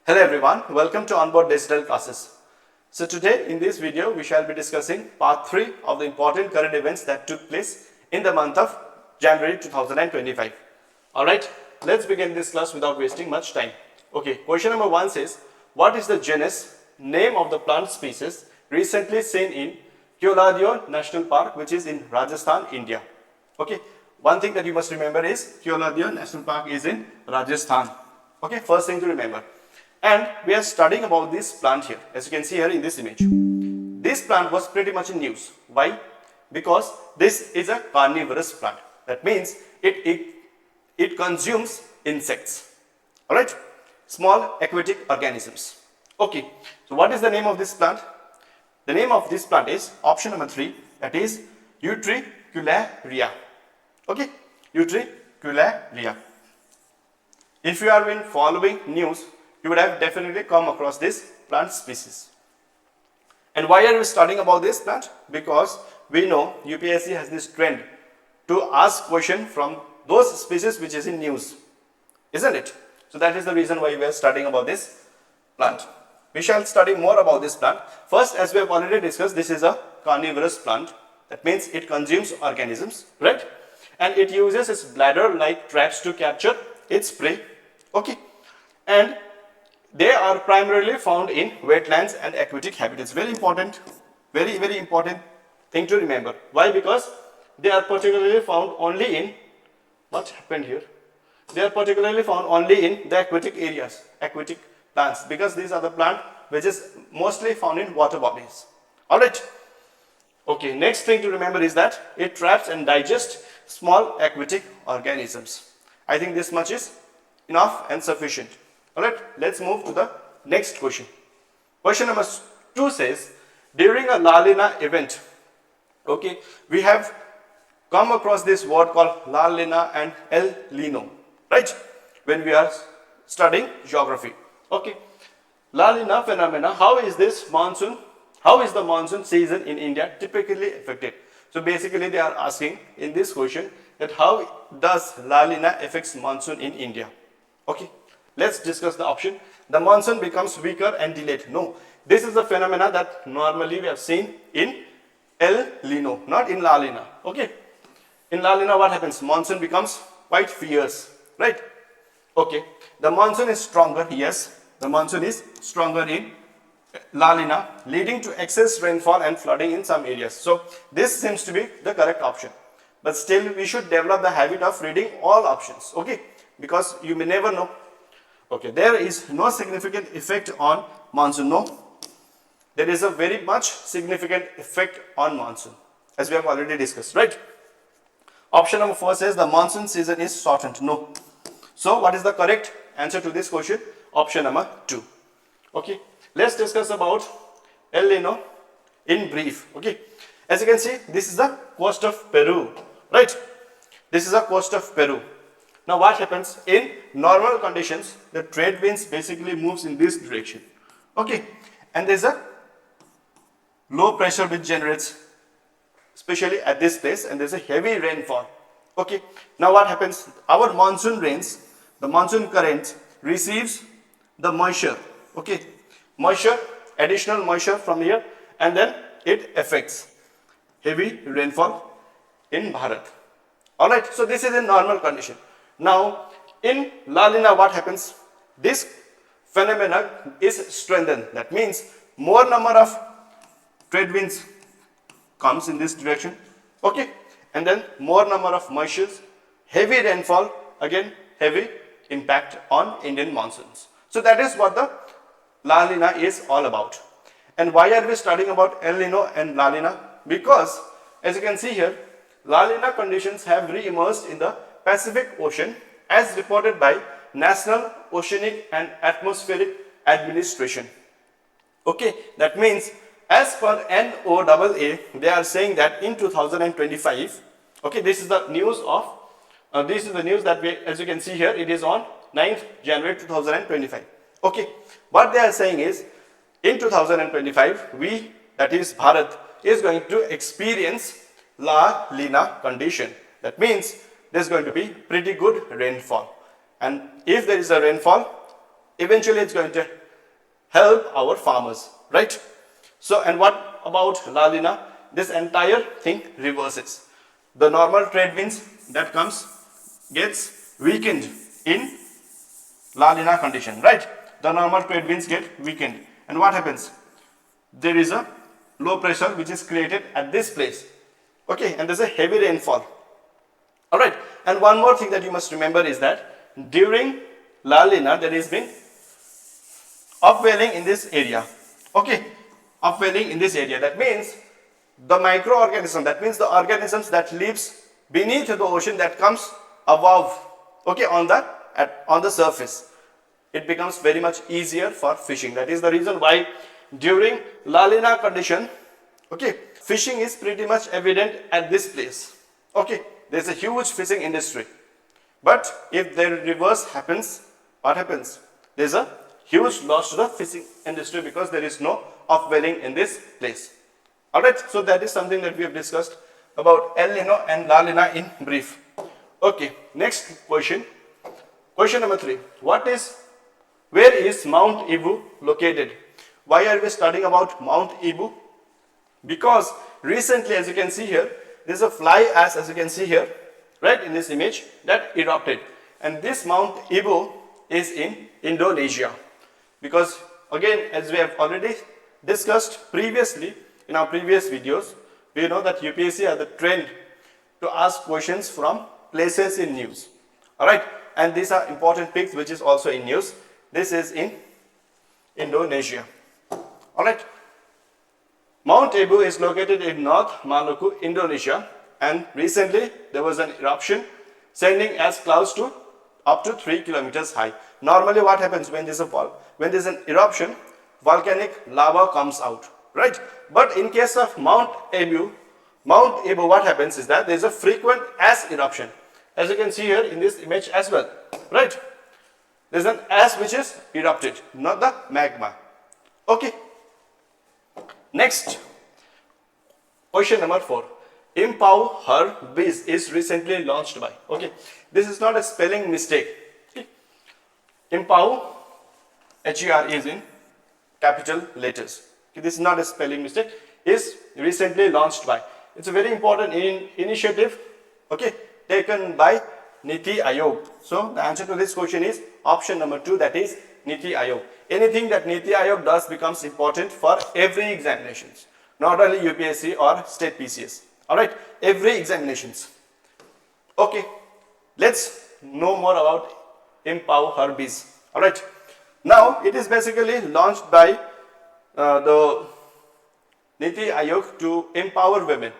Hello everyone, welcome to Onboard Digital Classes. So today in this video we shall be discussing part 3 of the important current events that took place in the month of January 2025. Alright, let's begin this class without wasting much time. Okay, question number 1 says, what is the genus, name of the plant species recently seen in Keoladeo National Park, which is in Rajasthan, India? Okay, one thing that you must remember is Keoladeo National Park is in Rajasthan. Okay, first thing to remember. And we are studying about this plant here, as you can see here in this image. This plant was pretty much in news. Why? Because this is a carnivorous plant. That means it consumes insects. Alright? Small aquatic organisms. Okay. So what is the name of this plant? The name of this plant is option number 3, that is Utricularia. Okay? Utricularia. If you have been following news, you would have definitely come across this plant species. And why are we studying about this plant? Because we know UPSC has this trend to ask question from those species which is in news, isn't it? So that is the reason why we are studying about this plant. We shall study more about this plant. First, as we have already discussed, this is a carnivorous plant. That means it consumes organisms, right? And it uses its bladder-like traps to capture its prey. Okay. And they are primarily found in wetlands and aquatic habitats. Very important, very important thing to remember. Why? Because they are particularly found only in, what happened here? They are particularly found only in the aquatic areas, aquatic plants, because these are the plant which is mostly found in water bodies. Alright. Okay, next thing to remember is that it traps and digests small aquatic organisms. I think this much is enough and sufficient. Alright, let's move to the next question. Question number 2 says, during a La Nina event, okay, we have come across this word called La Nina and El Nino, right? When we are studying geography. Okay, La Nina phenomena, how is the monsoon season in India typically affected? So basically they are asking in this question that how does La Nina affects monsoon in India? Okay. Let's discuss the option. The monsoon becomes weaker and delayed. No, this is a phenomena that normally we have seen in El Nino, not in La Nina. Okay. In La Nina, what happens? Monsoon becomes quite fierce, right? Okay. The monsoon is stronger. Yes, the monsoon is stronger in La Nina, leading to excess rainfall and flooding in some areas. So this seems to be the correct option. But still, we should develop the habit of reading all options. Okay, because you may never know. Okay, there is no significant effect on monsoon. No, there is a very much significant effect on monsoon, as we have already discussed, right? Option number 4 says the monsoon season is shortened. No. So what is the correct answer to this question? Option number 2. Okay, let's discuss about El Nino in brief. Okay, as you can see, this is the coast of Peru, right? This is the coast of Peru. Now what happens in normal conditions, the trade winds basically moves in this direction. Okay, and there's a low pressure which generates especially at this place, and there's a heavy rainfall. Okay, now what happens? Our monsoon rains, the monsoon current receives the moisture. Okay, moisture, additional moisture from here, and then it affects heavy rainfall in Bharat. Alright, so this is in normal condition. Now, in La Nina, what happens? This phenomenon is strengthened. That means more number of trade winds comes in this direction. Okay, and then more number of moistures, heavy rainfall, again heavy impact on Indian monsoons. So that is what the La Nina is all about. And why are we studying about El Nino and La Nina? Because as you can see here, La Nina conditions have re-emerged in the Pacific Ocean as reported by National Oceanic and Atmospheric Administration. Okay, that means as per NOAA, they are saying that in 2025, okay, this is the news that we, as you can see here, it is on 9th January 2025. Okay, what they are saying is in 2025, we, that is Bharat, is going to experience La Nina condition. That means there is going to be pretty good rainfall, and if there is a rainfall, eventually it's going to help our farmers, right? So, and what about La Nina? This entire thing reverses. The normal trade winds that comes gets weakened in La Nina condition, right? The normal trade winds get weakened. And what happens? There is a low pressure which is created at this place. Okay, and there's a heavy rainfall. Alright, and one more thing that you must remember is that during La Nina there has been upwelling in this area. Okay, upwelling in this area. That means the microorganism, that means the organisms that lives beneath the ocean that comes above, okay, on the surface, it becomes very much easier for fishing. That is the reason why during La Nina condition, okay, fishing is pretty much evident at this place. Okay, there's a huge fishing industry. But if the reverse happens, what happens? There's a huge loss to the fishing industry because there is no upwelling in this place. Alright, so that is something that we have discussed about El Nino and La Nina in brief. Okay, next question. Question number 3. Where is Mount Ibu located? Why are we studying about Mount Ibu? Because recently, as you can see here, there is a fly ash, as you can see here, right, in this image, that erupted. And this Mount Ibu is in Indonesia. Because again, as we have already discussed previously in our previous videos, we know that UPSC has the trend to ask questions from places in news. Alright, and these are important peaks which is also in news. This is in Indonesia. Alright, Mount Ibu is located in North Maluku, Indonesia, and recently there was an eruption sending ash clouds to up to 3 kilometers high. Normally what happens when there's an eruption, volcanic lava comes out, right? But in case of Mount Ibu, what happens is that there's a frequent ash eruption, as you can see here in this image as well, right? There's an ash which is erupted, not the magma. Okay. Next, question number 4. Impau Her Biz is recently launched by. Okay, this is not a spelling mistake. Okay. Impau, H-E-R is in capital letters. Okay, this is not a spelling mistake. Is recently launched by. It's a very important initiative, okay, taken by Niti Aayog. So the answer to this question is option number 2, that is Niti Aayog. Anything that Niti Aayog does becomes important for every examinations, not only UPSC or state PCS. Alright, every examinations. Okay, let's know more about Impau Her Biz. Alright, now it is basically launched by the Niti Aayog to empower women.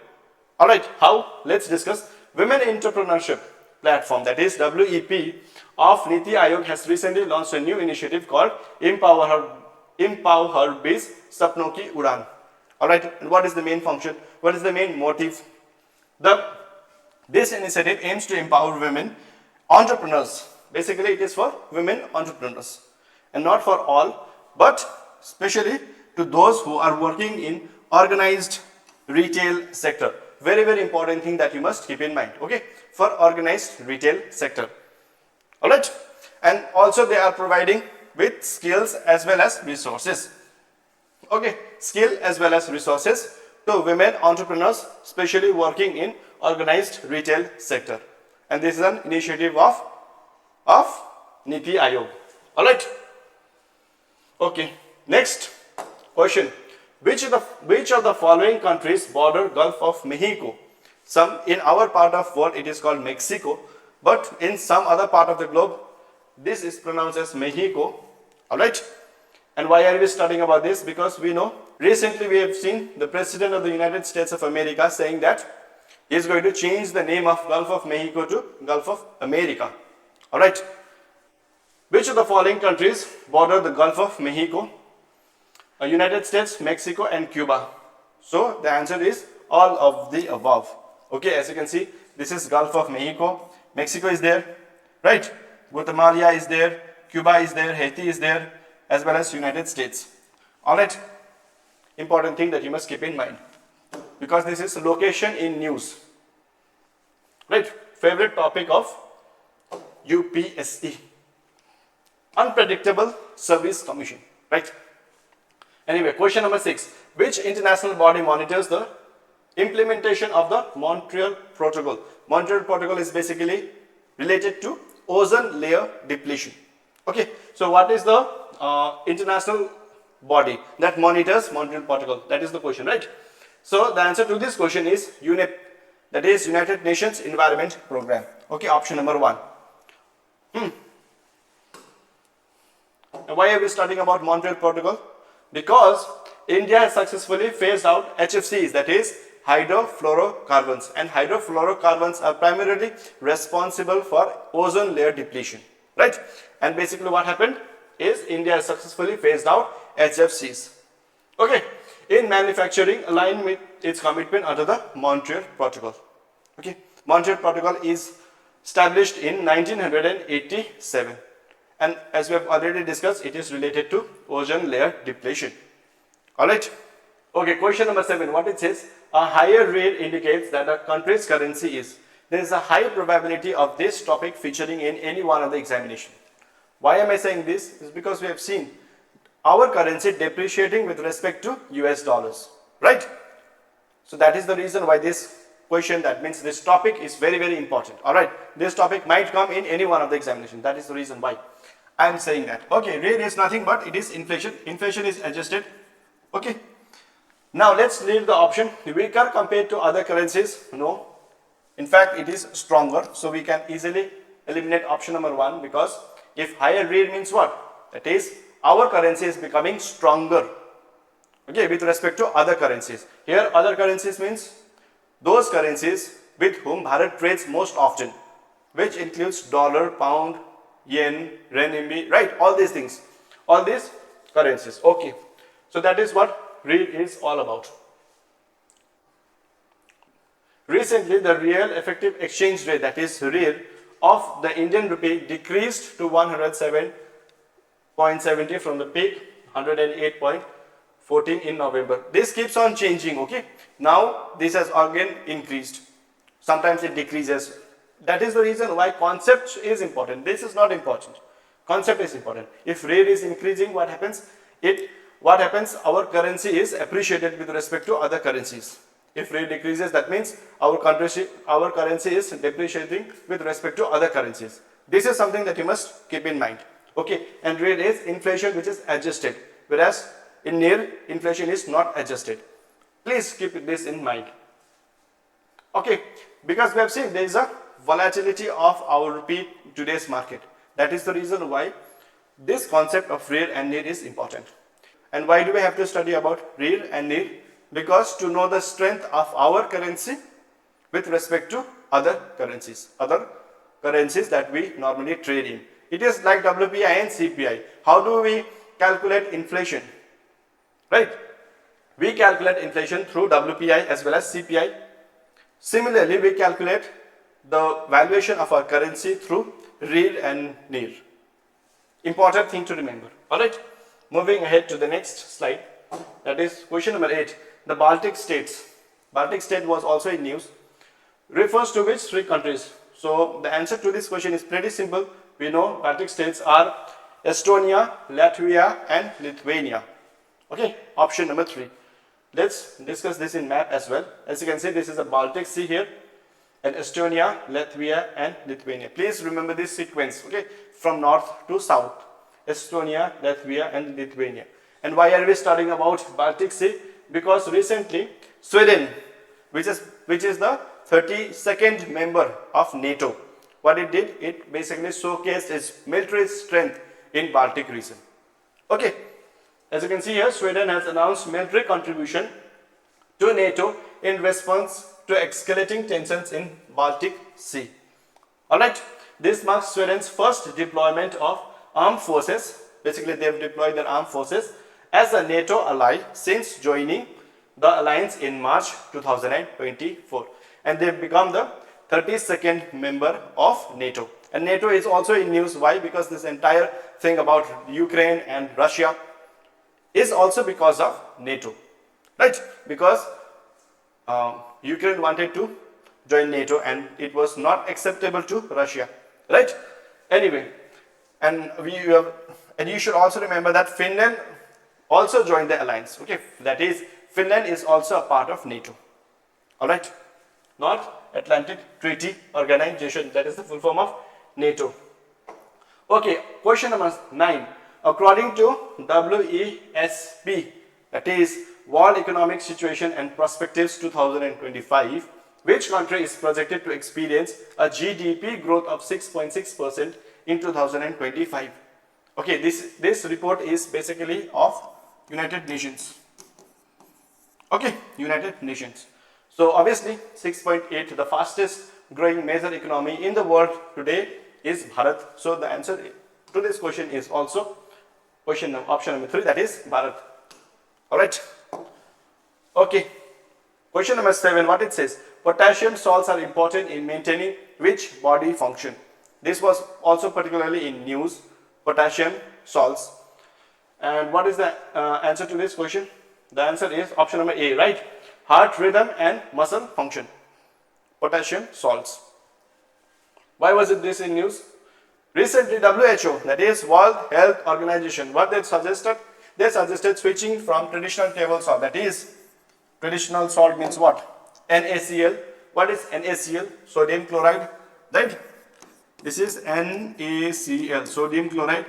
Alright, how? Let's discuss. Women Entrepreneurship Platform, that is WEP of Niti Aayog, has recently launched a new initiative called Impau Her Biz Sapnon Ki Udan. Alright, and what is the main function? What is the main motive? This initiative aims to empower women entrepreneurs. Basically, it is for women entrepreneurs and not for all, but especially to those who are working in organized retail sector. Very, very important thing that you must keep in mind. Okay, for organized retail sector. Alright, and also they are providing with skills as well as resources. Okay, skill as well as resources to women entrepreneurs, especially working in organized retail sector. And this is an initiative of Niti Aayog. Alright. Okay. Next question. Which of the following countries border Gulf of Mexico? Some in our part of world it is called Mexico, but in some other part of the globe this is pronounced as Mexico. Alright. And why are we studying about this? Because we know recently we have seen the President of the United States of America saying that he is going to change the name of Gulf of Mexico to Gulf of America. Alright. Which of the following countries border the Gulf of Mexico? United States, Mexico and Cuba. So the answer is all of the above. Okay, as you can see, this is Gulf of Mexico. Mexico is there, right? Guatemala is there, Cuba is there, Haiti is there, as well as United States. Alright, important thing that you must keep in mind, because this is location in news. Right, favorite topic of UPSC. Unpredictable Service Commission, right? Anyway, question number 6. Which international body monitors the implementation of the Montreal Protocol? Montreal Protocol is basically related to ozone layer depletion. Okay, so what is the international body that monitors Montreal Protocol? That is the question, right? So the answer to this question is UNEP, that is United Nations Environment Program. Okay, option number 1. Why are we studying about Montreal Protocol? Because India has successfully phased out HFCs, that is hydrofluorocarbons, and hydrofluorocarbons are primarily responsible for ozone layer depletion, right? And basically what happened is India has successfully phased out HFCs. Okay, in manufacturing, aligned with its commitment under the Montreal Protocol. Okay, Montreal Protocol is established in 1987. And as we have already discussed, it is related to ozone layer depletion. Alright. Okay, question number 7. What it says? A higher rate indicates that a country's currency is. There is a high probability of this topic featuring in any one of the examination. Why am I saying this? Is because we have seen our currency depreciating with respect to US dollars. Right? So that is the reason why this question, that means this topic is very, very important. Alright. This topic might come in any one of the examination. That is the reason why I am saying that. Okay, rate is nothing but it is inflation. Inflation is adjusted. Okay. Now let's leave the option weaker compared to other currencies. No. In fact, it is stronger. So we can easily eliminate option number 1, because if higher rate means what? That is our currency is becoming stronger. Okay, with respect to other currencies. Here other currencies means those currencies with whom Bharat trades most often, which includes dollar, pound, yen, renminbi, right? All these things, all these currencies. Okay, so that is what real is all about. Recently, the real effective exchange rate, that is real, of the Indian rupee decreased to 107.70 from the peak 108.14 in November. This keeps on changing. Okay, now this has again increased. Sometimes it decreases. That is the reason why concept is important. This is not important. Concept is important. If rate is increasing, what happens? Our currency is appreciated with respect to other currencies. If rate decreases, that means our currency is depreciating with respect to other currencies. This is something that you must keep in mind. Okay, and rate is inflation which is adjusted, whereas in near inflation is not adjusted. Please keep this in mind. Okay, because we have seen there is a volatility of our rupee in today's market. That is the reason why this concept of real and near is important. And why do we have to study about real and near? Because to know the strength of our currency with respect to other currencies that we normally trade in. It is like WPI and CPI. How do we calculate inflation? Right? We calculate inflation through WPI as well as CPI. Similarly, we calculate the valuation of our currency through real and near. Important thing to remember. Alright, moving ahead to the next slide. That is question number 8. The Baltic states. Baltic state was also in news. Refers to which 3 countries? So the answer to this question is pretty simple. We know Baltic states are Estonia, Latvia and Lithuania. Okay, option number 3. Let's discuss this in map as well. As you can see, this is a Baltic Sea here, and Estonia, Latvia and Lithuania. Please remember this sequence, okay, from north to south. Estonia, Latvia and Lithuania. And why are we studying about Baltic Sea? Because recently Sweden, which is the 32nd member of NATO, what it did, it basically showcased its military strength in Baltic region. Okay, as you can see here, Sweden has announced military contribution to NATO in response to escalating tensions in Baltic Sea. Alright, this marks Sweden's first deployment of armed forces. Basically, they have deployed their armed forces as a NATO ally since joining the alliance in March 2024. And they have become the 32nd member of NATO. And NATO is also in news. Why? Because this entire thing about Ukraine and Russia is also because of NATO. Right? Because Ukraine wanted to join NATO and it was not acceptable to Russia. Right? Anyway, and you should also remember that Finland also joined the alliance. Okay, that is, Finland is also a part of NATO. All right, North Atlantic Treaty Organization, that is the full form of NATO. Okay, question number 9. According to WESP, that is World Economic Situation and Perspectives 2025, which country is projected to experience a GDP growth of 6.6% in 2025? Okay, this report is basically of United Nations. Okay, United Nations. So obviously 6.8, the fastest growing major economy in the world today is Bharat. So the answer to this question is also option number 3, that is Bharat. All right. Okay. Question number 7, what it says? Potassium salts are important in maintaining which body function? This was also particularly in news, potassium salts. And what is the answer to this question? The answer is option number A, right? Heart rhythm and muscle function. Potassium salts. Why was it this in news? Recently WHO, that is World Health Organization, what they suggested? They suggested switching from traditional table salt, that is traditional salt means what? NaCl. What is NaCl? Sodium chloride, right? This is NaCl, sodium chloride,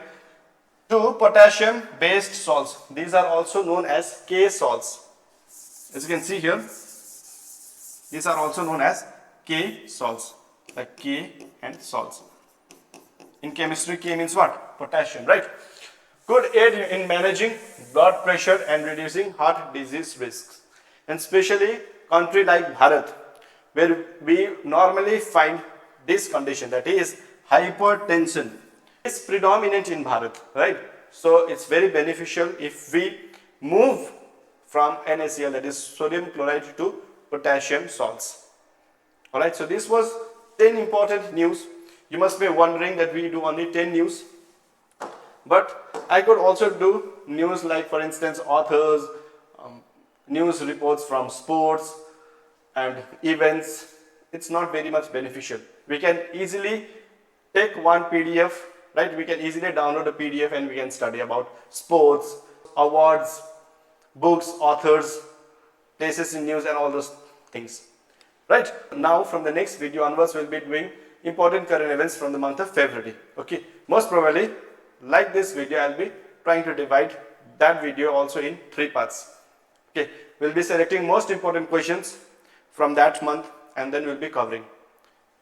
to potassium based salts. These are also known as K salts. As you can see here, these are also known as K salts, like K and salts. In chemistry, K means what? Potassium, right? Could aid in managing blood pressure and reducing heart disease risks. And especially country like Bharat, where we normally find this condition, that is hypertension, is predominant in Bharat, right? So it's very beneficial if we move from NaCl, that is sodium chloride, to potassium salts. All right, so this was 10 important news. You must be wondering that we do only 10 news, but I could also do news like, for instance, authors, news reports from sports and events. It's not very much beneficial. We can easily take one PDF, right? We can easily download a PDF and we can study about sports, awards, books, authors, places in news and all those things, right? Now from the next video onwards, we'll be doing important current events from the month of February. Okay, most probably like this video, I'll be trying to divide that video also in 3 parts. Okay, we'll be selecting most important questions from that month and then we'll be covering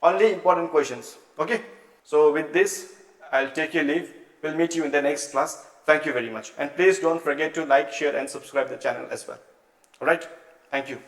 only important questions. Okay, so with this, I'll take your leave. We'll meet you in the next class. Thank you very much. And please don't forget to like, share and subscribe the channel as well. Alright, thank you.